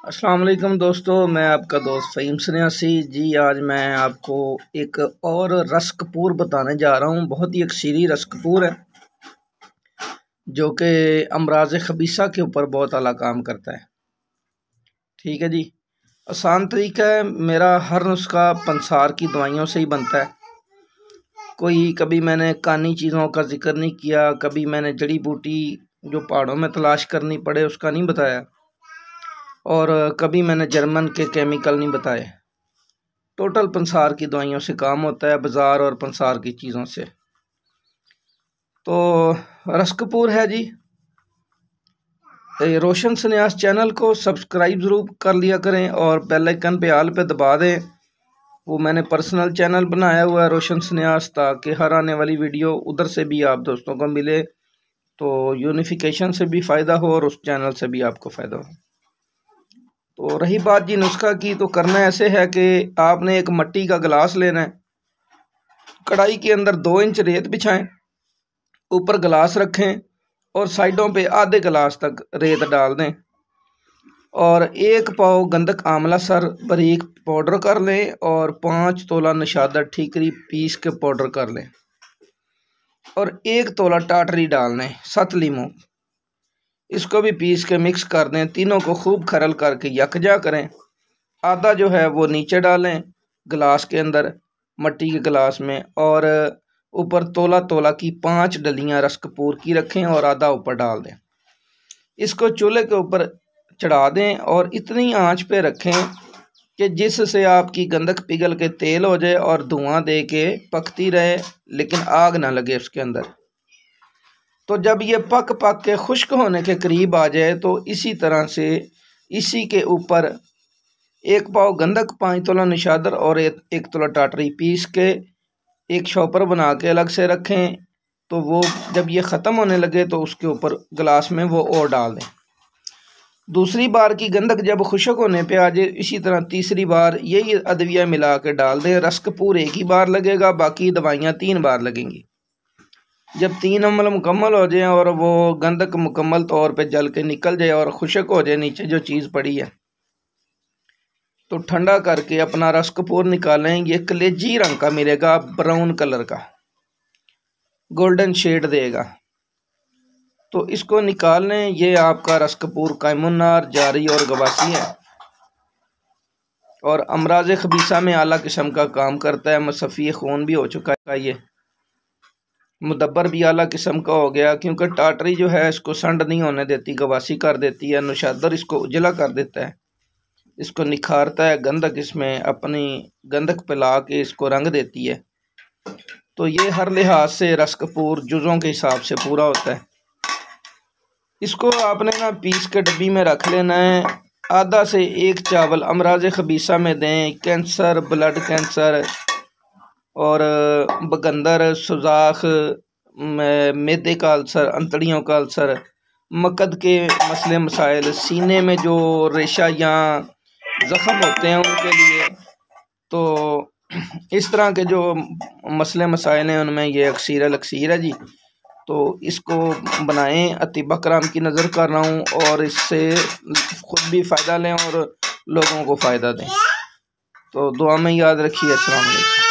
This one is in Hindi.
अस्सलाम वालेकुम दोस्तों, मैं आपका दोस्त फ़हीम सन्यासी जी। आज मैं आपको एक और रस कपूर बताने जा रहा हूँ। बहुत ही एक सीरी रस कपूर है जो कि अमराज खबीसा के ऊपर बहुत आला काम करता है। ठीक है जी, आसान तरीका है। मेरा हर नुस्खा पंसार की दवाइयों से ही बनता है। कभी मैंने कानी चीज़ों का जिक्र नहीं किया, कभी मैंने जड़ी बूटी जो पहाड़ों में तलाश करनी पड़े उसका नहीं बताया, और कभी मैंने जर्मन के केमिकल नहीं बताए। टोटल पंसार की दवाइयों से काम होता है, बाज़ार और पंसार की चीज़ों से। तो रस कपूर है जी। रोशन सन्यास चैनल को सब्सक्राइब ज़रूर कर लिया करें और बेल आइकन पे आल पे दबा दें। वो मैंने पर्सनल चैनल बनाया हुआ है रोशन सन्यास, ताकि हर आने वाली वीडियो उधर से भी आप दोस्तों को मिले, तो यूनिफिकेशन से भी फ़ायदा हो और उस चैनल से भी आपको फ़ायदा हो। तो रही बात जी नुस्खा की, तो करना ऐसे है कि आपने एक मिट्टी का गिलास लेना है। कढ़ाई के अंदर 2 इंच रेत बिछाएं, ऊपर गिलास रखें और साइडों पे आधे गिलास तक रेत डाल दें, और 1 पाव गंधक आंवला सर बारीक पाउडर कर लें और 5 तोला नशादर ठीकरी पीस के पाउडर कर लें, और 1 तोला टाटरी डाल लें, 7 लीमू इसको भी पीस के मिक्स कर दें। तीनों को खूब खरल करके यकजा करें। आधा जो है वो नीचे डालें गिलास के अंदर, मिट्टी के गिलास में, और ऊपर तोला तोला की 5 डलियां रस कपूर की रखें और आधा ऊपर डाल दें। इसको चूल्हे के ऊपर चढ़ा दें और इतनी आंच पे रखें कि जिससे आपकी गंधक पिघल के तेल हो जाए और धुआं दे के पकती रहे, लेकिन आग ना लगे उसके अंदर। तो जब ये पक के खुश्क होने के करीब आ जाए, तो इसी तरह से इसी के ऊपर 1 पाव गंधक, 5 तोला निशादर और 1 तोला टाटरी पीस के एक शॉपर बना के अलग से रखें। तो वो जब ये ख़त्म होने लगे तो उसके ऊपर गिलास में वो और डाल दें। दूसरी बार की गंधक जब खुश्क होने पे आ जाए, इसी तरह तीसरी बार यही अदविया मिला के डाल दें। रस कपूर 1 ही बार लगेगा, बाकी दवाइयाँ 3 बार लगेंगी। जब 3 अमल मुकम्मल हो जाए और वो गंधक मुकम्मल तौर पे जल के निकल जाए और खुश्क हो जाए नीचे जो चीज़ पड़ी है, तो ठंडा करके अपना रस कपूर निकालें। ये कलेजी रंग का मिलेगा, ब्राउन कलर का, गोल्डन शेड देगा। तो इसको निकाल लें। ये आपका रस कपूर कायमुन्नार, जारी और गवासी है, और अमराज खबीसा में आला किस्म का काम करता है। मसफ़ी खून भी हो चुका है, ये मुदब्बर भी आला किस्म का हो गया, क्योंकि टाटरी जो है इसको संड नहीं होने देती, गवासी कर देती है। नुशादर इसको उजला कर देता है, इसको निखारता है। गंधक इसमें अपनी गंधक पिला के इसको रंग देती है। तो ये हर लिहाज से रस कपूर जुज़ों के हिसाब से पूरा होता है। इसको आपने ना पीस के डब्बी में रख लेना है। आधा से 1 चावल अमराज खबीसा में दें। कैंसर, ब्लड कैंसर और बगंदर, सुजाख, मैदे का अल्सर, अंतड़ियों का अल्सर, मकद के मसले मसाइल, सीने में जो रेशा या ज़ख़म होते हैं उनके लिए, तो इस तरह के जो मसले मसाइल हैं उनमें ये अक्सीर है जी। तो इसको बनाएं। अतीबा कराम की नज़र कर रहा हूँ, और इससे ख़ुद भी फ़ायदा लें और लोगों को फ़ायदा दें। तो दुआ में याद रखिए। अस्सलाम वालेकुम।